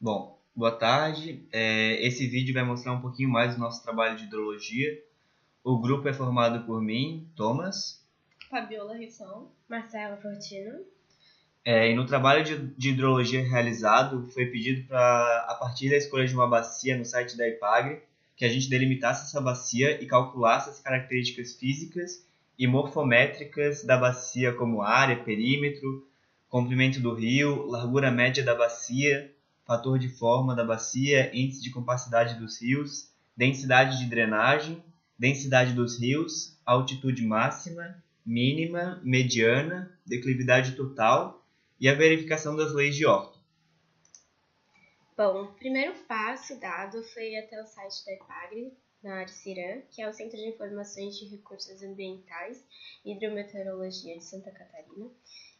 Bom, boa tarde. Esse vídeo vai mostrar um pouquinho mais do nosso trabalho de hidrologia. O grupo é formado por mim, Thomas, Fabiola Risson, Marcela Fortino. E no trabalho de hidrologia realizado, foi pedido para, a partir da escolha de uma bacia no site da IPAGRE, que a gente delimitasse essa bacia e calculasse as características físicas e morfométricas da bacia, como área, perímetro, comprimento do rio, largura média da bacia, fator de forma da bacia, índice de compacidade dos rios, densidade de drenagem, densidade dos rios, altitude máxima, mínima, mediana, declividade total e a verificação das leis de Orton. Bom, o primeiro passo dado foi até o site da IPAGRE, na Arcirã, que é o Centro de Informações de Recursos Ambientais e Hidrometeorologia de Santa Catarina.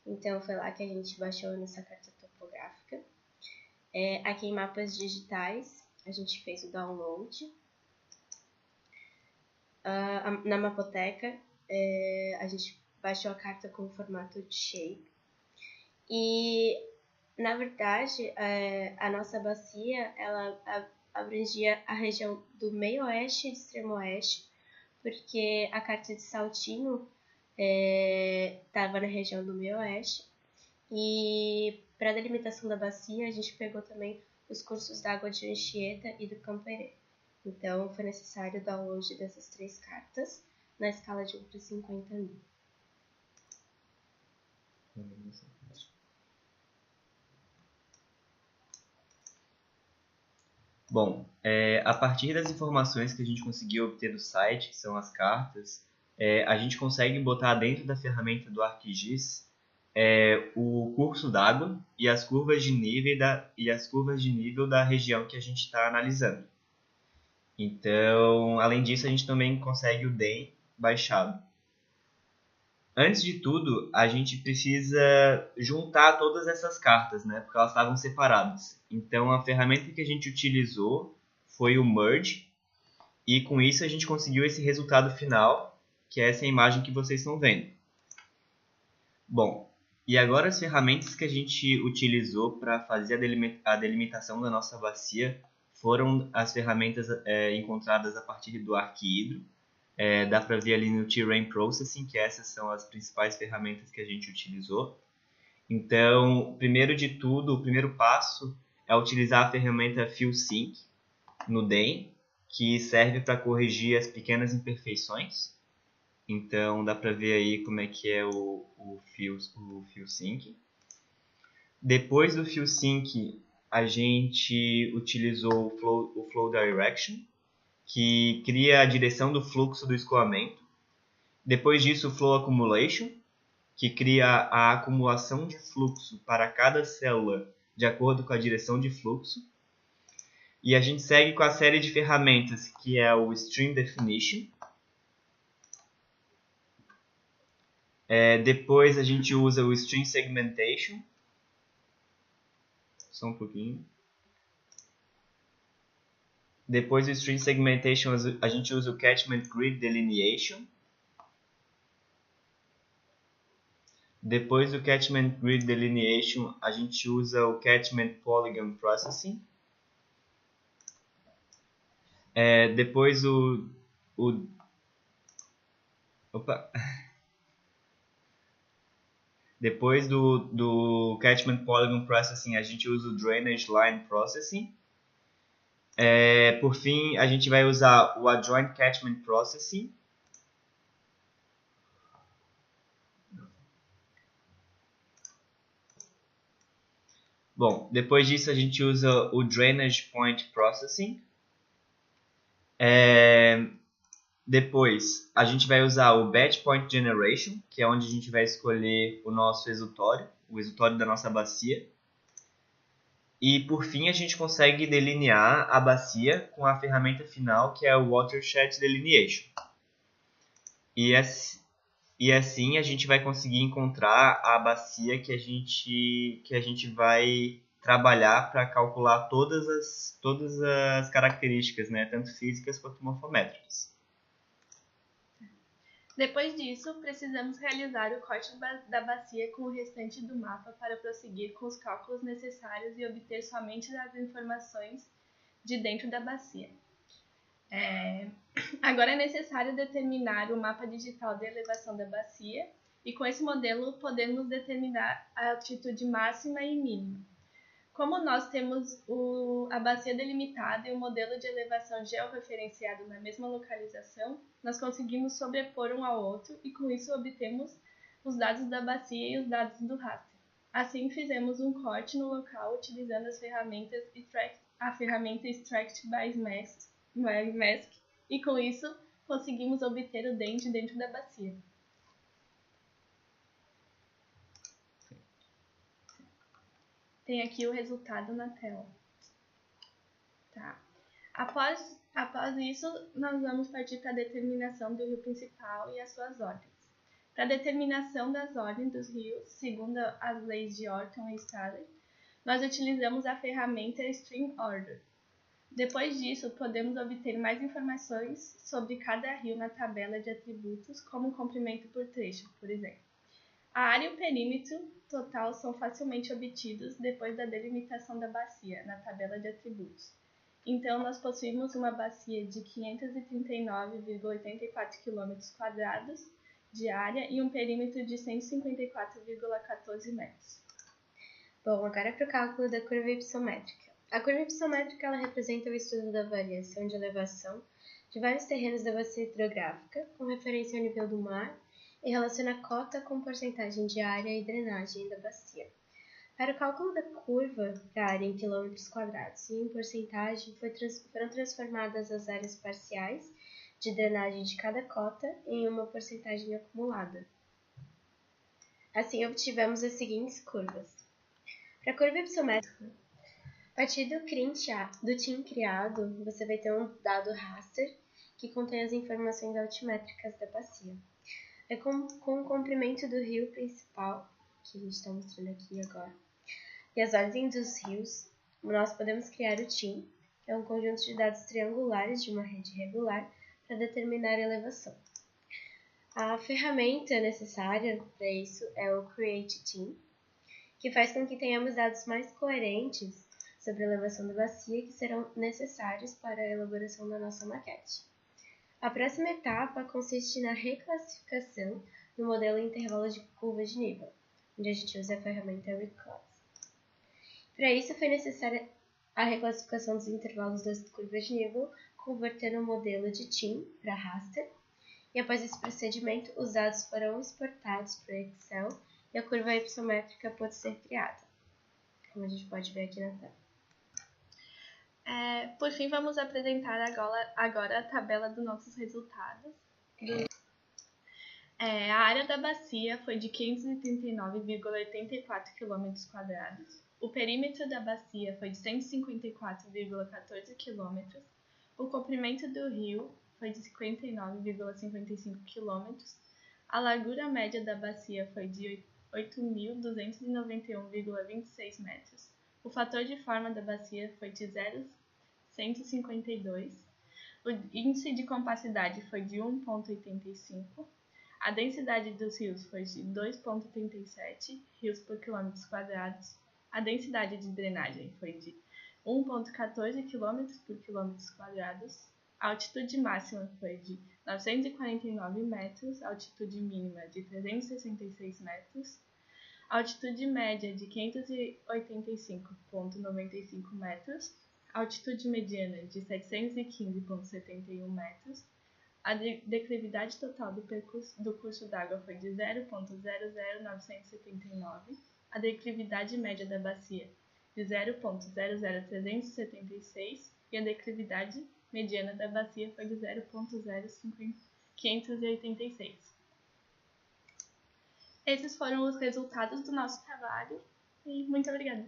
Então, foi lá que a gente baixou a nossa carta topográfica. Aqui em mapas digitais, a gente fez o download. Na Mapoteca, a gente baixou a carta com formato de shape. E, na verdade, a nossa bacia, ela abrangia a região do meio-oeste e do extremo-oeste, porque a carta de Saltinho estava na região do meio-oeste. E, para a delimitação da bacia, a gente pegou também os cursos da Água de Anchieta e do Camperê. Então, foi necessário o download dessas 3 cartas na escala de 1 para 50.000. Bom, a partir das informações que a gente conseguiu obter do site, que são as cartas, a gente consegue botar dentro da ferramenta do ArcGIS o curso d'água e as curvas de nível da região que a gente está analisando. Então, além disso, a gente também consegue o DEM baixado. Antes de tudo, a gente precisa juntar todas essas cartas, né? Porque elas estavam separadas. Então, a ferramenta que a gente utilizou foi o Merge. E com isso, a gente conseguiu esse resultado final, que é essa imagem que vocês estão vendo. Bom, e agora as ferramentas que a gente utilizou para fazer a delimitação da nossa bacia foram as ferramentas encontradas a partir do ArcHidro. Dá para ver ali no Terrain Processing, que essas são as principais ferramentas que a gente utilizou. Então, primeiro de tudo, o primeiro passo é utilizar a ferramenta FieldSync no DEM, que serve para corrigir as pequenas imperfeições. Então, dá para ver aí como é que é o FieldSync. Depois do FieldSync, a gente utilizou o Flow Direction, que cria a direção do fluxo do escoamento. Depois disso, o Flow Accumulation, que cria a acumulação de fluxo para cada célula de acordo com a direção de fluxo. E a gente segue com a série de ferramentas, que é o Stream Definition. Depois a gente usa o Stream Segmentation. Só um pouquinho. Depois do Stream Segmentation, a gente usa o Catchment Grid Delineation. Depois do Catchment Grid Delineation, a gente usa o Catchment Polygon Processing. Depois Depois do Catchment Polygon Processing, a gente usa o Drainage Line Processing. Por fim, a gente vai usar o Adjoint Catchment Processing. Bom, depois disso a gente usa o Drainage Point Processing. Depois a gente vai usar o Batch Point Generation, que é onde a gente vai escolher o nosso exutório, o exutório da nossa bacia. E por fim a gente consegue delinear a bacia com a ferramenta final, que é o Watershed Delineation. E assim a gente vai conseguir encontrar a bacia que a gente vai trabalhar para calcular todas as características, né, tanto físicas quanto morfométricas. Depois disso, precisamos realizar o corte da bacia com o restante do mapa para prosseguir com os cálculos necessários e obter somente as informações de dentro da bacia. Agora é necessário determinar o mapa digital de elevação da bacia e com esse modelo podemos determinar a altitude máxima e mínima. Como nós temos a bacia delimitada e o modelo de elevação georreferenciado na mesma localização, nós conseguimos sobrepor um ao outro e com isso obtemos os dados da bacia e os dados do raster. Assim fizemos um corte no local utilizando a ferramenta Extract by Mask e com isso conseguimos obter o dente dentro da bacia. Tem aqui o resultado na tela. Tá. Após isso, nós vamos partir para a determinação do rio principal e as suas ordens. Para a determinação das ordens dos rios, segundo as leis de Orton e Staley, nós utilizamos a ferramenta Stream Order. Depois disso, podemos obter mais informações sobre cada rio na tabela de atributos, como comprimento por trecho, por exemplo. A área e o perímetro total são facilmente obtidos depois da delimitação da bacia, na tabela de atributos. Então, nós possuímos uma bacia de 539,84 km² de área e um perímetro de 154,14 metros. Bom, agora para o cálculo da curva hipossométrica. A curva hipossométrica ela representa o estudo da variação de elevação de vários terrenos da bacia hidrográfica, com referência ao nível do mar, e relaciona a cota com porcentagem de área e drenagem da bacia. Para o cálculo da curva da área em quilômetros quadrados e em porcentagem, foram transformadas as áreas parciais de drenagem de cada cota em uma porcentagem acumulada. Assim, obtivemos as seguintes curvas. Para a curva hipossométrica, a partir do TIM criado, você vai ter um dado raster que contém as informações altimétricas da bacia. É com o comprimento do rio principal, que a gente está mostrando aqui agora, e as ordens dos rios, nós podemos criar o TIM, que é um conjunto de dados triangulares de uma rede regular para determinar a elevação. A ferramenta necessária para isso é o Create TIM, que faz com que tenhamos dados mais coerentes sobre a elevação da bacia que serão necessários para a elaboração da nossa maquete. A próxima etapa consiste na reclassificação do modelo em intervalos de curva de nível, onde a gente usa a ferramenta Reclass. Para isso, foi necessária a reclassificação dos intervalos das curvas de nível, convertendo o modelo de TIM para raster, e após esse procedimento, os dados foram exportados para o Excel e a curva hipossométrica pode ser criada, como a gente pode ver aqui na tela. Por fim, vamos apresentar agora a tabela dos nossos resultados. A área da bacia foi de 539,84 km². O perímetro da bacia foi de 154,14 km. O comprimento do rio foi de 59,55 km. A largura média da bacia foi de 8.291,26 metros. O fator de forma da bacia foi de 0,152. O índice de compacidade foi de 1,85. A densidade dos rios foi de 2,37 rios por quilômetros quadrados. A densidade de drenagem foi de 1,14 km por quilômetros quadrados. A altitude máxima foi de 949 metros, a altitude mínima de 366 metros. A altitude média de 585,95 metros, a altitude mediana de 715,71 metros, a declividade total do curso d'água foi de 0,00979, a declividade média da bacia de 0,00376 e a declividade mediana da bacia foi de 0,0586. Esses foram os resultados do nosso trabalho e muito obrigada!